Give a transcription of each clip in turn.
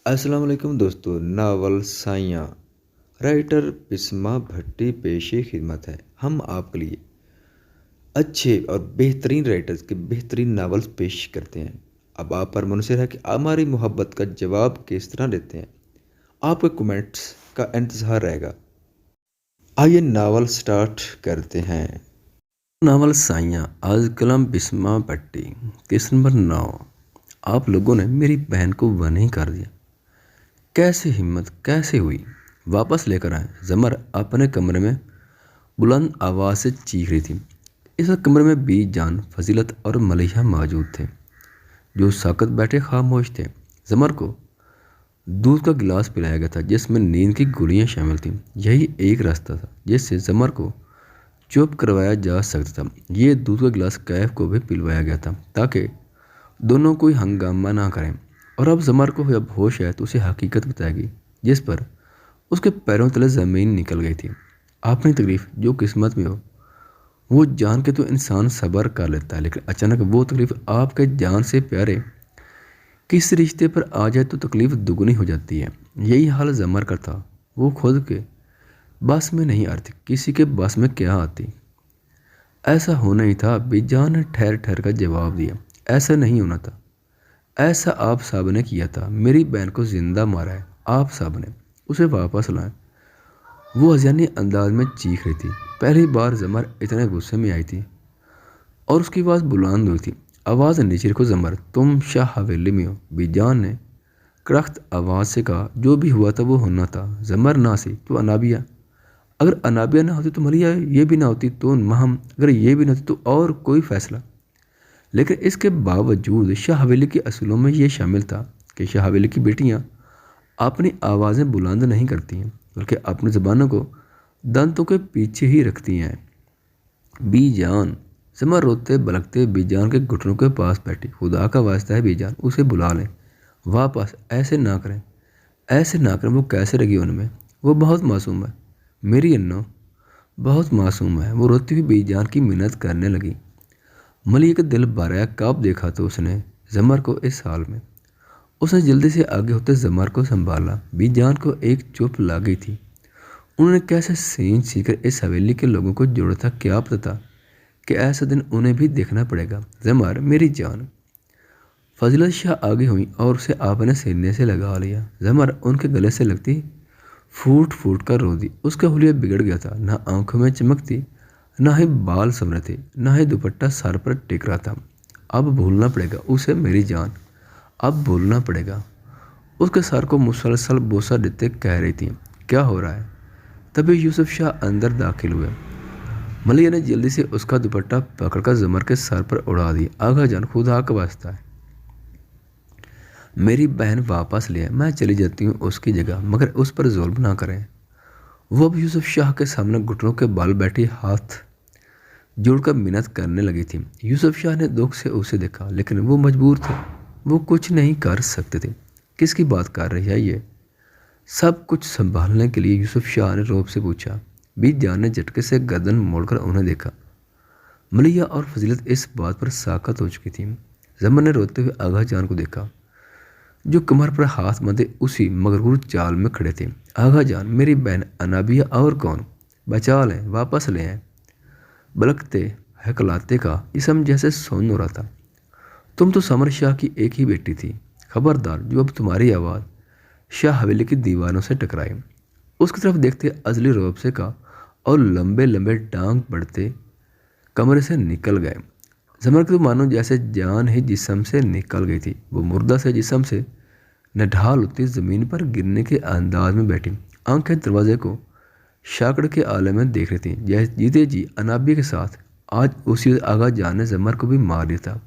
अस्सलाम वालेकुम दोस्तों। नावल साइयाँ राइटर बिस्मा भट्टी पेशे खिदमत है। हम आपके लिए अच्छे और बेहतरीन राइटर्स के बेहतरीन नावल्स पेश करते हैं। अब आप पर मुनसर है कि हमारी मोहब्बत का जवाब किस तरह देते हैं। आपके कमेंट्स का इंतज़ार रहेगा। आइए नावल स्टार्ट करते हैं। नावल साइयाँ आज कलम बिस्मा भट्टी केस नंबर 9। आप लोगों ने मेरी बहन को वनी कर दिया। कैसे हिम्मत कैसे हुई? वापस लेकर आए। जमर अपने कमरे में बुलंद आवाज़ से चीख रही थी। इस कमरे में बी जान, फजीलत और मलिहा मौजूद थे, जो साकत बैठे खामोश थे। जमर को दूध का गिलास पिलाया गया था जिसमें नींद की गोलियां शामिल थीं। यही एक रास्ता था जिससे जमर को चुप करवाया जा सकता था। ये दूध का गिलास कैफ को भी पिलवाया गया था ताकि दोनों कोई हंगामा ना करें। और अब जमर को जब होश है तो उसे हकीकत बताएगी जिस पर उसके पैरों तले ज़मीन निकल गई थी। अपनी तकलीफ़ जो किस्मत में हो वो जान के तो इंसान सब्र कर लेता है, लेकिन अचानक वो तकलीफ़ आपके जान से प्यारे किस रिश्ते पर आ जाए तो तकलीफ़ दुगनी हो जाती है। यही हाल जमर का था। वो खुद के बस में नहीं आती, किसी के बस में क्या आती। ऐसा होना ही था। बेजान ने ठहर ठहर कर जवाब दिया, ऐसा नहीं होना था। ऐसा आप साहब ने किया था। मेरी बहन को जिंदा मारा है आप साहब ने। उसे वापस लाएं। वो अजानी अंदाज में चीख रही थी। पहली बार जमर इतने गुस्से में आई थी और उसकी आवाज़ बुलंद हुई थी। आवाज़ नीचे रखो जमर, तुम शाह हवेली में हो। बीजान ने कड़ख्त आवाज़ से कहा, जो भी हुआ था वो होना था। जमर ना सी तो अनाबिया, अगर अनाबिया ना होती तो मलिया ये भी ना होती तो महम, अगर ये भी ना होती तो और कोई फैसला। लेकिन इसके बावजूद शाह हवेली के असूलों में ये शामिल था कि शाह हवेली की बेटियां अपनी आवाज़ें बुलंद नहीं करती हैं बल्कि अपनी ज़बानों को दंतों के पीछे ही रखती हैं। बीजान, जमर रोते बलकते बीजान के घुटनों के पास बैठी। खुदा का वास्ता है बीजान, उसे बुला लें वापस। ऐसे ना करें, ऐसे ना करें। वो कैसे रही उनमें? वो बहुत मासूम है मेरी अन्नो, बहुत मासूम है। वो रोती हुई बीजान की मिन्नत करने लगी। मलिक का दिल भरा। कब देखा तो उसने जमर को इस हाल में। उसने जल्दी से आगे होते जमर को संभाला। बीजान को एक चुप ला गई थी। उन्होंने कैसे सींच सीकर इस हवेली के लोगों को जोड़ा था, क्या पता था कि ऐसा दिन उन्हें भी देखना पड़ेगा। जमर मेरी जान। फजीलत शाह आगे हुई और उसे आपने सीने से लगा लिया। जमर उनके गले से लगती फूट फूट कर रो दी। उसका हुलिया बिगड़ गया था। ना आंखों में चमकती, ना ही बाल संवरे थे, ना ही दुपट्टा सर पर टिक रहा था। अब भूलना पड़ेगा उसे मेरी जान, अब भूलना पड़ेगा। उसके सर को मुसलसल बोसा देते कह रही थी, क्या हो रहा है? तभी यूसुफ शाह अंदर दाखिल हुए। मलिया ने जल्दी से उसका दुपट्टा पकड़कर जमर के सर पर उड़ा दिया। आगा जान, खुदा का वास्ता है मेरी बहन वापस ले आए। मैं चली जाती हूँ उसकी जगह, मगर उस पर जुल्म ना करें। वो अब यूसुफ शाह के सामने घुटनों के बल बैठी हाथ जोड़कर मिन्नत करने लगी थी। यूसुफ शाह ने दुख से उसे देखा, लेकिन वो मजबूर थे। वो कुछ नहीं कर सकते थे। किसकी बात कर रही है ये? सब कुछ संभालने के लिए यूसुफ शाह ने रौब से पूछा। बीत जान ने झटके से गर्दन मोड़कर उन्हें देखा। मलिया और फजीलत इस बात पर साकत हो चुकी थी। जमर ने रोते हुए आगा जान को देखा, जो कमर पर हाथ बांधे उसी मगरूर चाल में खड़े थे। आगा जान, मेरी बहन अनाबिया और कौन? बचा लें, वापस ले आए। बलकते हकलाते का जिसम जैसे सोन हो रहा था। तुम तो समर शाह की एक ही बेटी थी। खबरदार जो अब तुम्हारी आवाज़ शाह हवेली की दीवारों से टकराए। उसकी तरफ देखते अजली रौब से कहा और लंबे लंबे डांग बढ़ते कमरे से निकल गए। जमर की तो मानो जैसे जान ही जिस्म से निकल गई थी। वो मुर्दा से जिस्म से नढाल होती ज़मीन पर गिरने के अंदाज में बैठी, आंखें दरवाजे को शाकड़ के आले में देख रही थी। जैसे जीते जी अनाबी के साथ आज उसी आगा जान ने जमर को भी मार दिया था।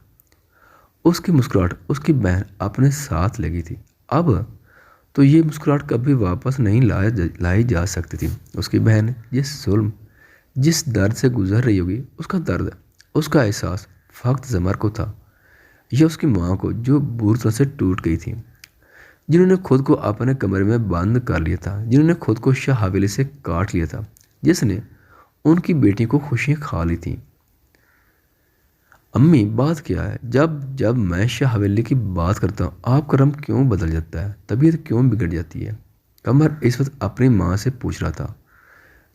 उसकी मुस्कुराहट उसकी बहन अपने साथ लगी थी। अब तो ये मुस्कुराहट कभी वापस नहीं लाई जा सकती थी। उसकी बहन जिस जुल्म जिस दर्द से गुजर रही होगी, उसका दर्द, उसका एहसास फ़कत जमर को था या उसकी माँ को, जो बुरी तरह से टूट गई थी, जिन्होंने खुद को अपने कमरे में बंद कर लिया था, जिन्होंने खुद को शाह हवेली से काट लिया था, जिसने उनकी बेटी को खुशियाँ खा ली थी। अम्मी बात क्या है? जब जब मैं शाह हवेली की बात करता हूँ आपका रंग क्यों बदल जाता है, तबीयत क्यों बिगड़ जाती है? कमर इस वक्त अपनी माँ से पूछ रहा था,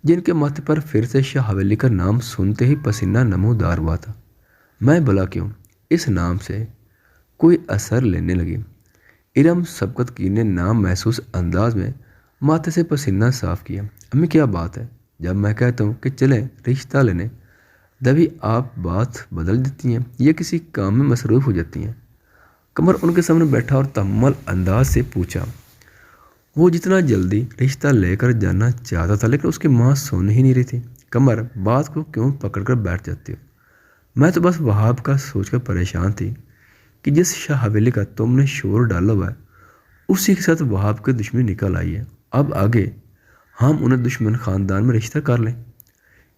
जिनके माथे पर फिर से शाह हवेली का नाम सुनते ही पसीना नमूदार हुआ था। मैं भला क्यों इस नाम से कोई असर लेने लगी। इरम सबकत की ने नाम महसूस अंदाज में माथे से पसीना साफ किया। अम्मी क्या बात है? जब मैं कहता हूँ कि चलें रिश्ता लेने, तभी आप बात बदल देती हैं या किसी काम में मसरूफ़ हो जाती हैं। कमर उनके सामने बैठा और तम्मल अंदाज से पूछा। वो जितना जल्दी रिश्ता लेकर जाना चाहता था, लेकिन उसकी माँ सुन ही नहीं रही थी। कमर बात को क्यों पकड़ कर बैठ जाती हो? मैं तो बस वहाब का सोचकर परेशान थी कि जिस शाह हवेली का तुमने शोर डाला हुआ है उसी के साथ वहाब की दुश्मनी निकल आई है। अब आगे हम उन्हें दुश्मन खानदान में रिश्ता कर लें।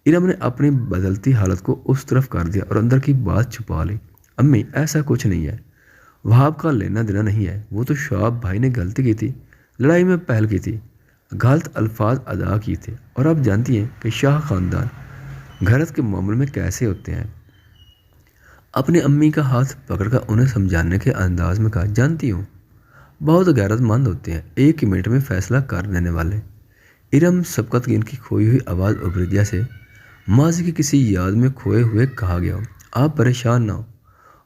इरम ने अपनी बदलती हालत को उस तरफ कर दिया और अंदर की बात छुपा ली। अम्मी ऐसा कुछ नहीं है, वहाब का लेना देना नहीं है। वो तो शुआब भाई ने गलती की थी, लड़ाई में पहल की थी, गलत अल्फाज अदा किए थे। और आप जानती हैं कि शाह खानदान घरत के मामले में कैसे होते हैं। अपनी अम्मी का हाथ पकड़कर उन्हें समझाने के अंदाज में कहा, जानती हूँ बहुत गैरतमंद होते हैं, एक ही मिनट में फैसला कर देने वाले। इरम सबकत की इनकी खोई हुई आवाज़ उभरी जैसे माजी की किसी याद में खोए हुए कहा गया हो। आप परेशान ना हो,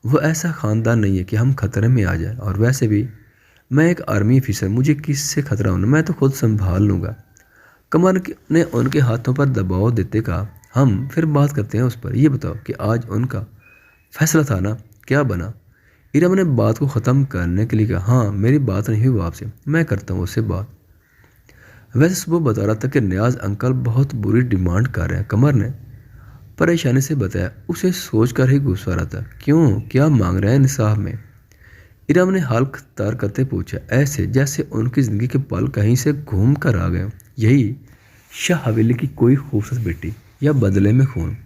वो ऐसा ख़ानदान नहीं है कि हम खतरे में आ जाए। और वैसे भी मैं एक आर्मी ऑफिसर, मुझे किससे खतरा होना, मैं तो खुद संभाल लूँगा। ने उनके हाथों पर दबाव देते कहा, हम फिर बात करते हैं उस पर। ये बताओ कि आज उनका फैसला था ना, क्या बना? इरम ने बात को ख़त्म करने के लिए कहा, हाँ मेरी बात नहीं हुई आपसे, मैं करता हूँ उससे बात। वैसे सुबह बता रहा था कि नियाज अंकल बहुत बुरी डिमांड कर रहे हैं। कमर ने परेशानी से बताया। उसे सोचकर ही गुस्सा आ रहा था, क्यों, क्या मांग रहे हैं इंसाफ में? इरम ने हल्क तार करते पूछा, ऐसे जैसे उनकी ज़िंदगी के पल कहीं से घूम कर आ गए। यही शाह हवेली की कोई खूबसूरत बेटी या बदले में खून?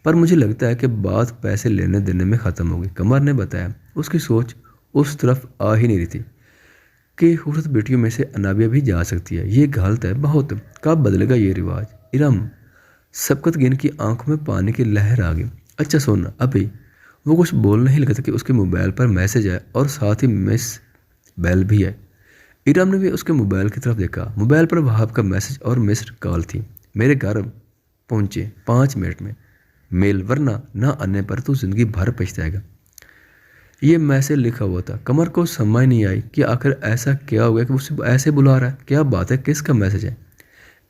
पर मुझे लगता है कि बात पैसे लेने देने में ख़त्म होगी। कमर ने बताया। उसकी सोच उस तरफ आ ही नहीं रही थी कि खूबसूरत बेटियों में से अनाबिया भी जा सकती है। ये गलत है बहुत। कब बदलेगा ये रिवाज? इरम सबकत गिन की आंखों में पानी की लहर आ गई। अच्छा सुन, अभी वो कुछ बोलने ही लगा था कि उसके मोबाइल पर मैसेज आया और साथ ही मिस बेल भी है। इरम ने भी उसके मोबाइल की तरफ देखा। मोबाइल पर वहाब का मैसेज और मिस्ड कॉल थी। मेरे घर पहुंचे 5 मिनट में, मेल, वरना ना आने पर तू जिंदगी भर पछताएगा। ये मैसेज लिखा हुआ था। कमर को समझ नहीं आई कि आखिर ऐसा क्या हो गया कि उसे ऐसे बुला रहा है। क्या बात है, किसका मैसेज है?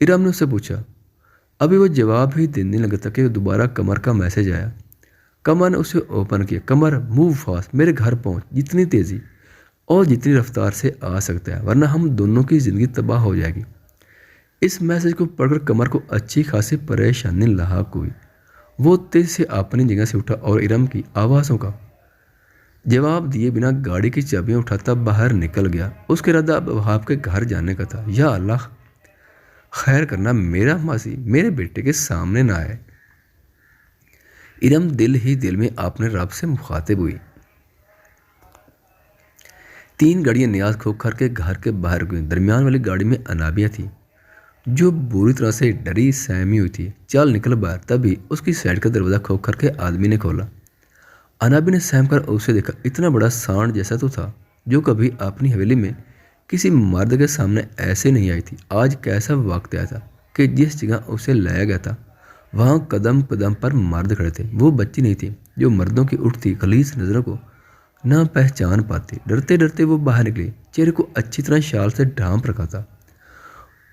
इरम ने उससे पूछा। अभी वो जवाब ही देने लगा था कि दोबारा कमर का मैसेज आया। कमर ने उसे ओपन किया। कमर मूव फास्ट, मेरे घर पहुंच, जितनी तेज़ी और जितनी रफ्तार से आ सकता है, वरना हम दोनों की ज़िंदगी तबाह हो जाएगी। इस मैसेज को पढ़कर कमर को अच्छी खासी परेशानी लाक हुई। वो तेज से अपनी जगह से उठा और इरम की आवाज़ों का जवाब दिए बिना गाड़ी की चाबियां उठाता बाहर निकल गया। उसका इरादा अब वहाब के घर जाने का था। या अल्लाह, खैर करना मेरा मासी मेरे बेटे के सामने ना आए। इरम दिल ही दिल में अपने रब से मुखातिब हुई। 3 गाड़ियां नियाज खोखर के घर के बाहर गई। दरमियान वाली गाड़ी में अनाबिया थी, जो बुरी तरह से डरी सहमी हुई थी। चल निकल बाहर। तभी उसकी साइड का दरवाज़ा खोखर के आदमी ने खोला। अनाबी ने सहम कर उसे देखा। इतना बड़ा सांड जैसा तो था, जो कभी अपनी हवेली में किसी मर्द के सामने ऐसे नहीं आई थी। आज कैसा वक्त आया था कि जिस जगह उसे लाया गया था वहाँ कदम कदम पर मर्द खड़े थे। वो बच्ची नहीं थी जो मर्दों की उठती खलीस नज़रों को ना पहचान पाती। डरते डरते वो बाहर निकली। चेहरे को अच्छी तरह शाल से ढांप रखा था।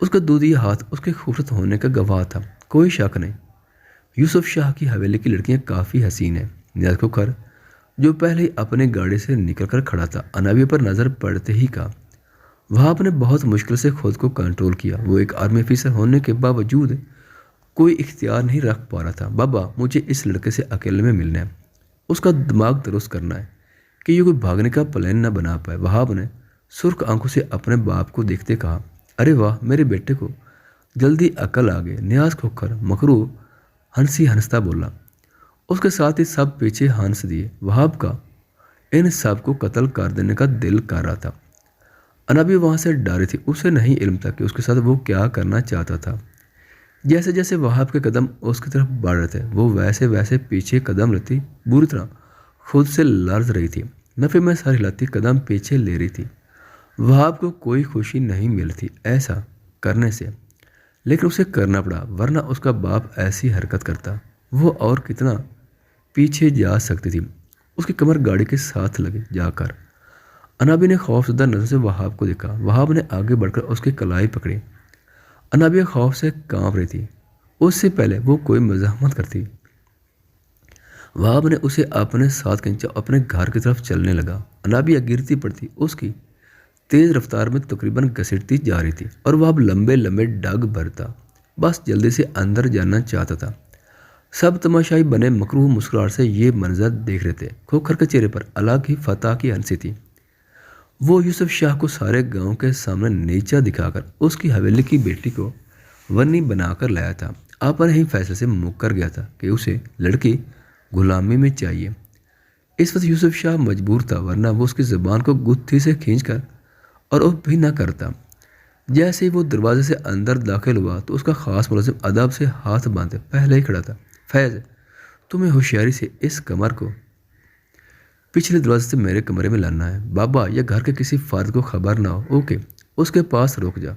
उसका दूधी हाथ उसके खूबसूरत होने का गवाह था, कोई शक नहीं। यूसुफ शाह की हवेली की लड़कियां काफ़ी हसीन है। नियाज खोखर, जो पहले ही अपने गाड़ी से निकलकर खड़ा था, अनाबिया पर नज़र पड़ते ही कहा। वहाब ने बहुत मुश्किल से खुद को कंट्रोल किया। वो एक आर्मी ऑफिसर होने के बावजूद कोई इख्तियार नहीं रख पा रहा था। बाबा, मुझे इस लड़के से अकेले में मिलना है, उसका दिमाग दुरुस्त करना है कि ये कोई भागने का प्लान ना बना पाए। वहाब ने सुर्ख आंखों से अपने बाप को देखते कहा, अरे वाह, मेरे बेटे को जल्दी अकल आ गई। नियाज खोखर मकरू हंसी हंसता बोला। उसके साथ ही सब पीछे हंस दिए। वहाब का इन सब को कत्ल कर देने का दिल कर रहा था। अनाबी वहाँ से डरी थी। उसे नहीं इल्म था कि उसके साथ वो क्या करना चाहता था। जैसे जैसे वहाब के कदम उसकी तरफ बढ़ रहे थे वो वैसे वैसे पीछे कदम लेती, बुरी तरह खुद से लर्ज रही थी। नफे में सर हिलाती कदम पीछे ले रही थी। वहाब को कोई खुशी नहीं मिली थी ऐसा करने से, लेकिन उसे करना पड़ा, वरना उसका बाप ऐसी हरकत करता वो और कितना पीछे जा सकती थी। उसकी कमर गाड़ी के साथ लगी जाकर। अनाबी ने खौफजदा नजर से वहाब को देखा। वहाब ने आगे बढ़कर उसकी कलाई पकड़ी। अनाबिया खौफ से कांप रही थी। उससे पहले वो कोई मज़ाहमत करती, वहाब ने उसे अपने साथ खींचा, अपने घर की तरफ चलने लगा। अनाबिया गिरती पड़ती उसकी तेज़ रफ्तार में तकरीबन घसीटती जा रही थी और वहाब लंबे लंबे डग भरता, बस जल्दी से अंदर जाना चाहता था। सब तमाशाई बने मकरूह मुस्कुराहट से ये मंजर देख रहे थे। खोखर के चेहरे पर अलग ही फतह की हंसी थी। वो यूसुफ शाह को सारे गांव के सामने नीचा दिखाकर उसकी हवेली की बेटी को वन्नी बनाकर लाया था। अपने ही फैसले से मुकर गया था कि उसे लड़की गुलामी में चाहिए। इस वक्त यूसुफ शाह मजबूर था, वरना वो उसकी ज़बान को गुत्थी से खींचकर और उफ भी न करता। जैसे ही वो दरवाजे से अंदर दाखिल हुआ तो उसका खास मुलाजिम अदब से हाथ बांधे पहले ही खड़ा था। फैज़, तुम्हें होशियारी से इस कमर को पिछले दरवाजे से मेरे कमरे में लाना है। बाबा या घर के किसी फर्द को खबर ना हो। ओके, उसके पास रुक जा।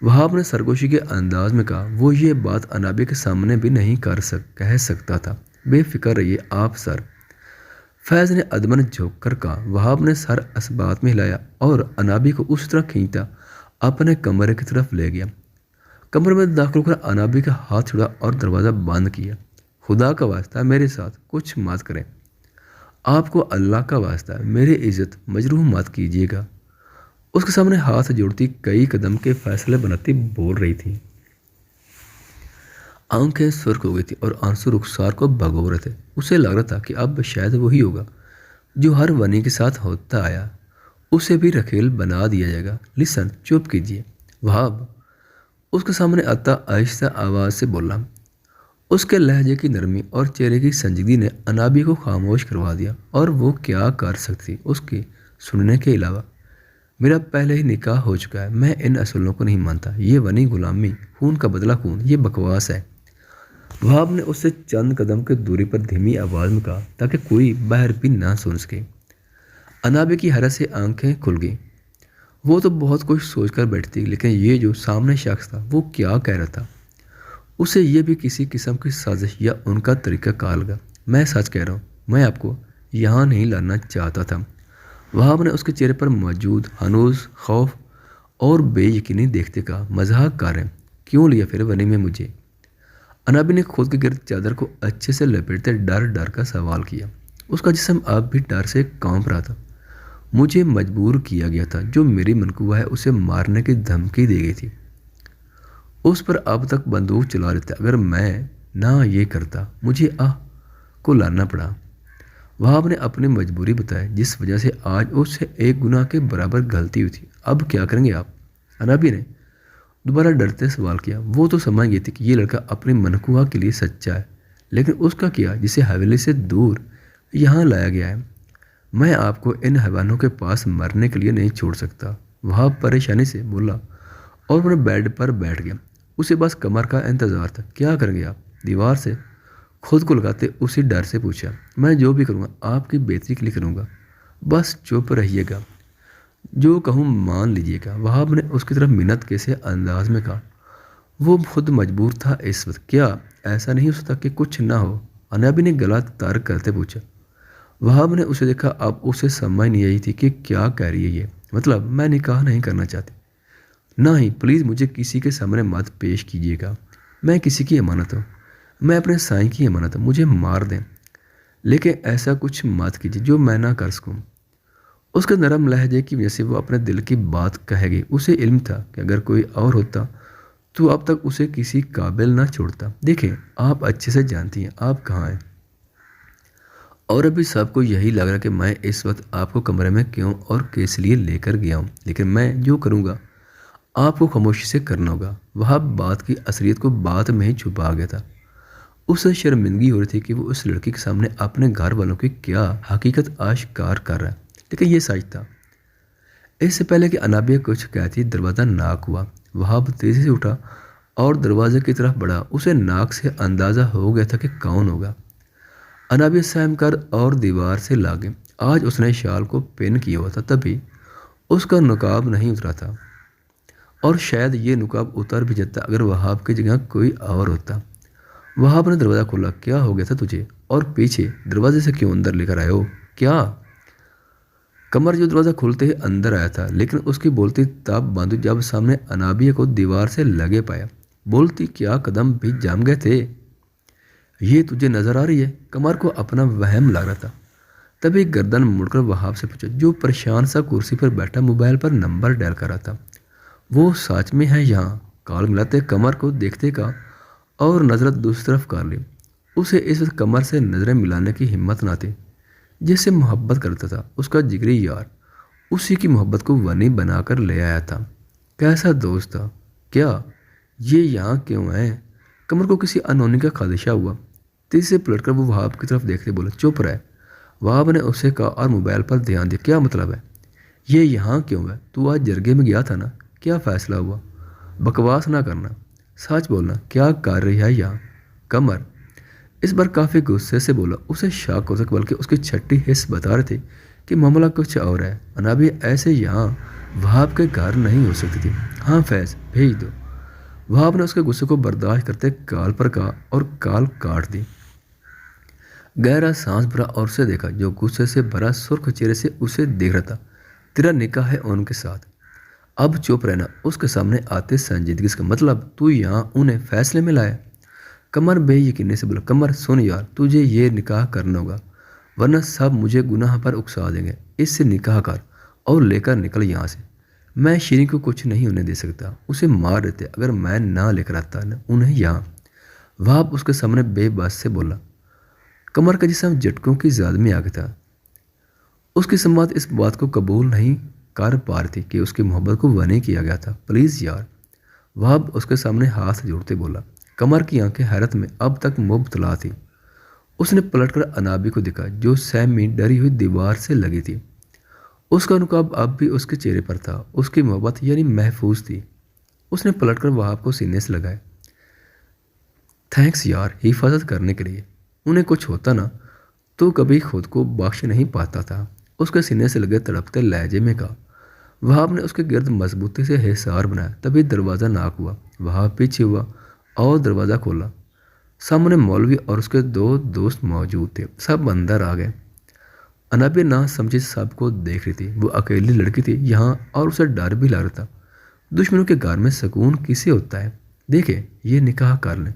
वहाब ने सरगोशी के अंदाज में कहा। वो ये बात अनाबी के सामने भी नहीं कह सकता था। बेफिक्र रहिए आप सर, फैज़ ने अदमन झोंक कर कहा। वहाब ने सर असबात में हिलाया और अनाबी को उस तरह खींचता अपने कमरे की तरफ ले गया। कमरे में दाखिल होकर अनाबी का हाथ छुड़ा और दरवाज़ा बंद किया। खुदा का वास्ता मेरे साथ कुछ मत करें, आपको अल्लाह का वास्ता मेरी इज्जत मजरूह मत कीजिएगा। उसके सामने हाथ जोड़ती कई कदम के फैसले बनाती बोल रही थी। आंखें सुर्ख हो गई थी और आंसू रुखसार को भगो रहे थे। उसे लग रहा था कि अब शायद वही होगा जो हर वनी के साथ होता आया, उसे भी रखेल बना दिया जाएगा। लिसन, चुप कीजिए। वहाब उसके सामने आता आहिस्ता आवाज़ से बोला। उसके लहजे की नरमी और चेहरे की संजीदगी ने अनाबी को खामोश करवा दिया और वो क्या कर सकती उसकी सुनने के अलावा। मेरा पहले ही निकाह हो चुका है, मैं इन असूलों को नहीं मानता। ये वनी गुलामी, खून का बदला खून, ये बकवास है। वहाब ने उससे चंद कदम की दूरी पर धीमी आवाज़ में कहा ताकि कोई बाहर भी ना सुन सके। अनाबी की हैरत से आंखें खुल गई। वो तो बहुत कुछ सोचकर बैठती, लेकिन ये जो सामने शख्स था वो क्या कह रहा था उसे ये भी किसी किस्म की साजिश या उनका तरीका कार लगा। मैं सच कह रहा हूँ, मैं आपको यहाँ नहीं लाना चाहता था। वहाब ने उसके चेहरे पर मौजूद हनूस खौफ और बेयकीनी देखते कहा। मजाक कर रहे हैं, क्यों लिया फिर वनी में मुझे? अनाबी ने खुद के गिर्द चादर को अच्छे से लपेटते डर डर का सवाल किया। उसका जिस्म अब भी डर से कांप रहा था। मुझे मजबूर किया गया था, जो मेरी मनकूबा है उसे मारने की धमकी दी गई थी। उस पर अब तक बंदूक चला रहे थे। अगर मैं ना ये करता मुझे को लाना पड़ा। वहाब ने अपनी मजबूरी बताई, जिस वजह से आज उससे एक गुनाह के बराबर गलती हुई थी। अब क्या करेंगे आप? अनाबी ने दोबारा डरते सवाल किया। वो तो समझ गई थी कि ये लड़का अपनी मनकुआ के लिए सच्चा है, लेकिन उसका क्या जिसे हवेली से दूर यहाँ लाया गया है? मैं आपको इन हैवानों के पास मरने के लिए नहीं छोड़ सकता। वहाब परेशानी से बोला और अपने बेड पर बैठ गया। उसे बस कमर का इंतज़ार था। क्या करेंगे आप? दीवार से खुद को लगाते उसी डर से पूछा। मैं जो भी करूँगा आपकी बेहतरी के लिए करूँगा, बस चुप रहिएगा, जो कहूँ मान लीजिएगा। वहाब ने उसकी तरफ मिन्नत के से अंदाज में कहा। वो खुद मजबूर था इस वक्त। क्या ऐसा नहीं हो सकता कि कुछ ना हो? अनाबी ने गला तार करते पूछा। वहाब ने उसे देखा। अब उसे समझ नहीं आई थी कि क्या कह रही है ये। मतलब, मैं निकाह नहीं करना चाहती। ना ही, प्लीज़ मुझे किसी के सामने मत पेश कीजिएगा। मैं किसी की अमानत हूँ, मैं अपने साईं की अमानत हूँ। मुझे मार दें, लेकिन ऐसा कुछ मत कीजिए जो मैं ना कर सकूँ। उसके नरम लहजे की वजह से वो अपने दिल की बात कहेगी। उसे इल्म था कि अगर कोई और होता तो अब तक उसे किसी काबिल ना छोड़ता। देखें, आप अच्छे से जानती हैं आप कहाँ हैं, और अभी सबको यही लग रहा कि मैं इस वक्त आपको कमरे में क्यों और किस लिए लेकर गया हूँ, लेकिन मैं जो करूँगा आपको खामोशी से करना होगा। वह बात की असलियत को बात में ही छुपा गया था। उसे शर्मिंदगी हो रही थी कि वो उस लड़की के सामने अपने घर वालों की क्या हकीकत आश्कार कर रहा है, लेकिन ये सच था। इससे पहले कि अनाबिया कुछ कहती दरवाज़ा नाक हुआ। वहाब तेज़ी से उठा और दरवाजे की तरफ बढ़ा। उसे नाक से अंदाज़ा हो गया था कि कौन होगा। अनाबिया सहम कर और दीवार से लागे। आज उसने शाल को पिन किया हुआ था, तभी उसका नकाब नहीं उतरा था, और शायद ये नकाब उतर भी जाता अगर वहाब की जगह कोई और होता। वहाब ने दरवाज़ा खोला। क्या हो गया था तुझे? और पीछे दरवाजे से क्यों अंदर लेकर आए हो? क्या? कमर जो दरवाज़ा खुलते ही अंदर आया था, लेकिन उसकी बोलती तब बंद हुई जब सामने अनाबिया को दीवार से लगे पाया। बोलती क्या कदम भी जम गए थे। ये तुझे नज़र आ रही है? कमर को अपना वहम लग रहा था। तभी गर्दन मुड़कर वहाब से पूछा, जो परेशान सा कुर्सी पर बैठा मोबाइल पर नंबर डायल कर रहा था, वो सच में है यहाँ? काल मिलाते कमर को देखते का और नजरत दूसरी तरफ कर ली। उसे इस वक्त कमर से नज़रें मिलाने की हिम्मत ना थी। जिससे मोहब्बत करता था, उसका जिगरी यार, उसी की मोहब्बत को वनी बनाकर ले आया था। कैसा दोस्त था। क्या ये यहाँ क्यों है? कमर को किसी अनहोनी का खादशा हुआ। तेजी से पलटकर वो वहाब की तरफ देखते बोला, चुप रहे। वहाब ने उसे कहा और मोबाइल पर ध्यान दिया। क्या मतलब है? ये यहाँ क्यों है? तू आज जरगे में गया था ना? क्या फैसला हुआ? बकवास ना करना, सच बोलना, क्या कर रही है यहाँ? कमर इस बार काफ़ी गुस्से से बोला। उसे शक हो सके, बल्कि उसकी छठी हिस्स बता रहे थे कि मामला कुछ और है। अनाबी ऐसे यहाँ वहाब के घर नहीं हो सकती थी। हाँ फैज़, भेज दो। वहाब ने उसके गुस्से को बर्दाश्त करते काल पर कहा और काल काट दी। गहरा सांस भरा और उसे देखा, जो गुस्से से भरा सुर्ख चेहरे से उसे देख रहा था। तेरा निकाह है उनके साथ, अब चुप रहना। उसके सामने आते संजीदगी का मतलब तू यहाँ उन्हें फैसले में लाया। कमर बेयकीनी से बोला, कमर सुन यार, तुझे ये निकाह करना होगा, वरना सब मुझे गुनाह पर उकसा देंगे। इससे निकाह कर और लेकर निकल यहाँ से। मैं शीरी को कुछ नहीं होने दे सकता, उसे मार देते अगर मैं ना लेकर आता न उन्हें यहाँ। वहाब उसके सामने बेबस से बोला। कमर का जिस्म झटकों की ज़ाद में आ गया था। उसकी सम्मत इस बात को कबूल नहीं कर पा रही थी कि उसकी मोहब्बत को वनी किया गया था। प्लीज़ यार। वहाब उसके सामने हाथ जोड़ते बोला। कमर की आंखें हैरत में अब तक मुबतला थी। उसने पलटकर अनाबी को देखा, जो सहमी डरी हुई दीवार से लगी थी। उसका नुकाब अब भी उसके चेहरे पर था। उसकी मोहब्बत यानी महफूज थी। उसने पलटकर वहाब को सीने से लगाया। थैंक्स यार, हिफाजत करने के लिए। उन्हें कुछ होता ना तो कभी खुद को बख्श नहीं पाता था। उसके सीने से लगे तड़पते लहजे में कहा। वहाब ने उसके गिर्द मजबूती से हिसार बनाया। तभी दरवाज़ा नाक हुआ। वहाब पीछे हुआ और दरवाज़ा खोला। सामने मौलवी और उसके दो दोस्त मौजूद थे। सब अंदर आ गए। अनाबी ना समझी सबको देख रही थी। वो अकेली लड़की थी यहाँ और उसे डर भी लग रहा था। दुश्मनों के घर में सुकून किसे होता है? देखे, ये निकाह कर लें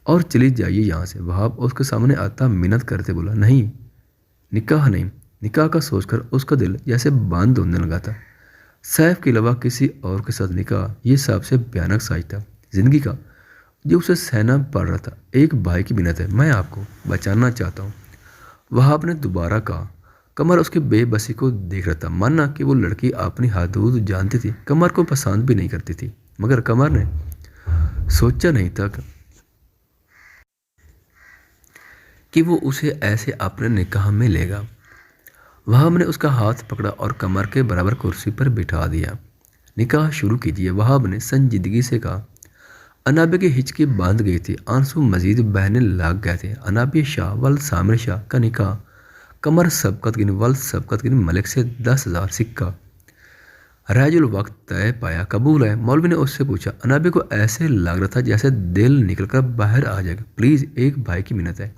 और चली जाइए यहाँ से। वहाब उसके सामने आता मिन्नत करते बोला, नहीं, निकाह नहीं। निकाह का सोचकर उसका दिल जैसे बंद होने लगा था। सैफ के अलावा किसी और के साथ निकाह, ये सबसे भयानक साज था जिंदगी का, जो उसे सहना पड़ रहा था। एक भाई की मिन्नत है, मैं आपको बचाना चाहता हूँ। वहाब ने दोबारा कहा। कमर उसकी बेबसी को देख रहा था, माना कि वो लड़की अपनी हदूद जानती थी, कमर को पसंद भी नहीं करती थी, मगर कमर ने सोचा नहीं था कि वो उसे ऐसे अपने निकाह में लेगा। वहाब ने उसका हाथ पकड़ा और कमर के बराबर कुर्सी पर बिठा दिया। निकाह शुरू कीजिए, वहाब ने संजीदगी से कहा। अनाबी की हिचकी बांध गई थी, आंसू मजीद बहने लग गए थे। अनाबी शाह वल सामिर शाह का निकाह। कमर सबकत गिन वल सबकत गिन मलिक से 10,000 सिक्का। राजुल वक्त तय पाया, कबूल है। मौलवी ने उससे पूछा। अनाबी को ऐसे लग रहा था जैसे दिल निकलकर बाहर आ जाएगा। प्लीज़, एक भाई की मिन्नत है,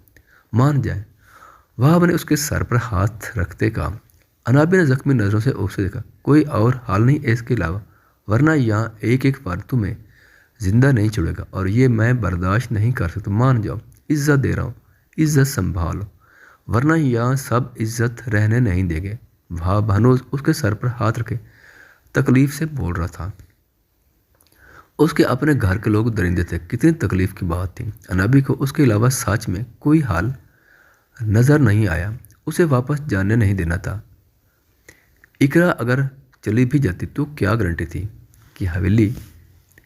मान जाए। वहाब ने उसके सर पर हाथ रखते कहा। अनाबी ने जख्मी नज़रों से उसे देखा। कोई और हाल नहीं इसके अलावा, वरना यहाँ एक एक बार तुम्हें जिंदा नहीं छोड़ेगा और ये मैं बर्दाश्त नहीं कर सकता। मान जाओ, इज्जत दे रहा हूँ, इज्जत संभालो, वरना यहाँ सब इज्जत रहने नहीं देंगे। वहाब भानोज उसके सर पर हाथ रखे तकलीफ से बोल रहा था। उसके अपने घर के लोग दरिंदे थे। कितनी तकलीफ की बात थी। अनाबी को उसके अलावा सच में कोई हाल नज़र नहीं आया। उसे वापस जाने नहीं देना था। इकरा अगर चली भी जाती तो क्या गारंटी थी कि हवेली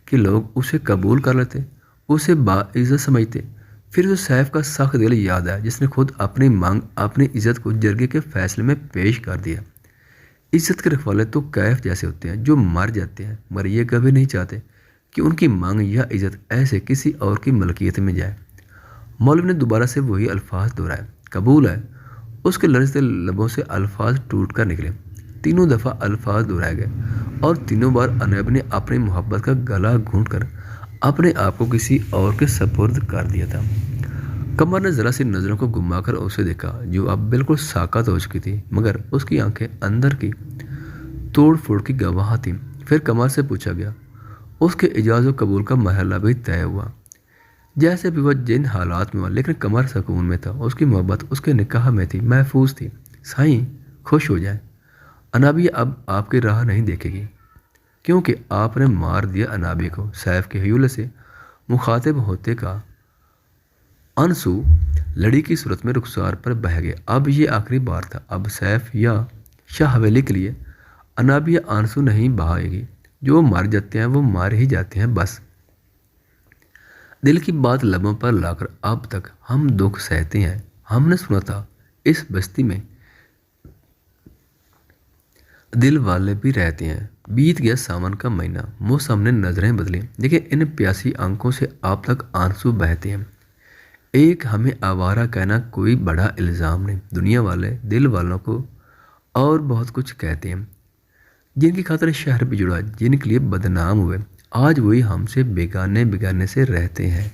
के लोग उसे कबूल कर लेते, उसे बाइज्जत समझते। फिर तो सैफ का सख्त दिल याद आया, जिसने खुद अपनी मांग, अपनी इज्जत को जरगे के फैसले में पेश कर दिया। इज्जत के रखवाले तो कैफ जैसे होते हैं जो मर जाते हैं, मगर ये कभी नहीं चाहते कि उनकी मांग या इज्जत ऐसे किसी और की मलकियत में जाए। मौलवी ने दोबारा से वही अल्फाज दोहराए, कबूल है। उसके लरजते लबों से अल्फाज टूट कर निकले। तीनों दफ़ा अल्फाज दोहराए गए और तीनों बार अनब ने अपनी मोहब्बत का गला घूंट कर अपने आप को किसी और के सपुर्द कर दिया था। कमर ने ज़रा सी नज़रों को घुमाकर उसे देखा, जो अब बिल्कुल साकत हो चुकी थी, मगर उसकी आंखें अंदर की तोड़ फोड़ की गवाह थी। फिर कमर से पूछा गया। उसके इजाज़ कबूल का मरहला भी तय हुआ। जैसे भी वह जिन हालात में हुआ, लेकिन कमर सुकून में था। उसकी मोहब्बत उसके निकाह में थी, महफूज थी। साईं खुश हो जाए, अनाबिया अब आपकी राह नहीं देखेगी, क्योंकि आपने मार दिया अनाबी को। सैफ के हयूले से मुखातिब होते का आंसू लड़ी की सूरत में रुखसार पर बह गए। अब ये आखिरी बार था। अब सैफ या शाह हवेली के लिए अनाबिया आंसू नहीं बहाएगी। जो मार जाते हैं वो मार ही जाते हैं बस। दिल की बात लबों पर लाकर अब तक हम दुख सहते हैं। हमने सुना था इस बस्ती में दिल वाले भी रहते हैं। बीत गया सावन का महीना, मौसम ने नजरें बदली, देखिए इन प्यासी आंखों से आप तक आंसू बहते हैं। एक हमें आवारा कहना कोई बड़ा इल्ज़ाम नहीं। दुनिया वाले दिल वालों को और बहुत कुछ कहते हैं। जिनकी खातिर शहर भी जुड़ा, जिनके लिए बदनाम हुए, आज वही हमसे बेगाने बेगाने से रहते हैं।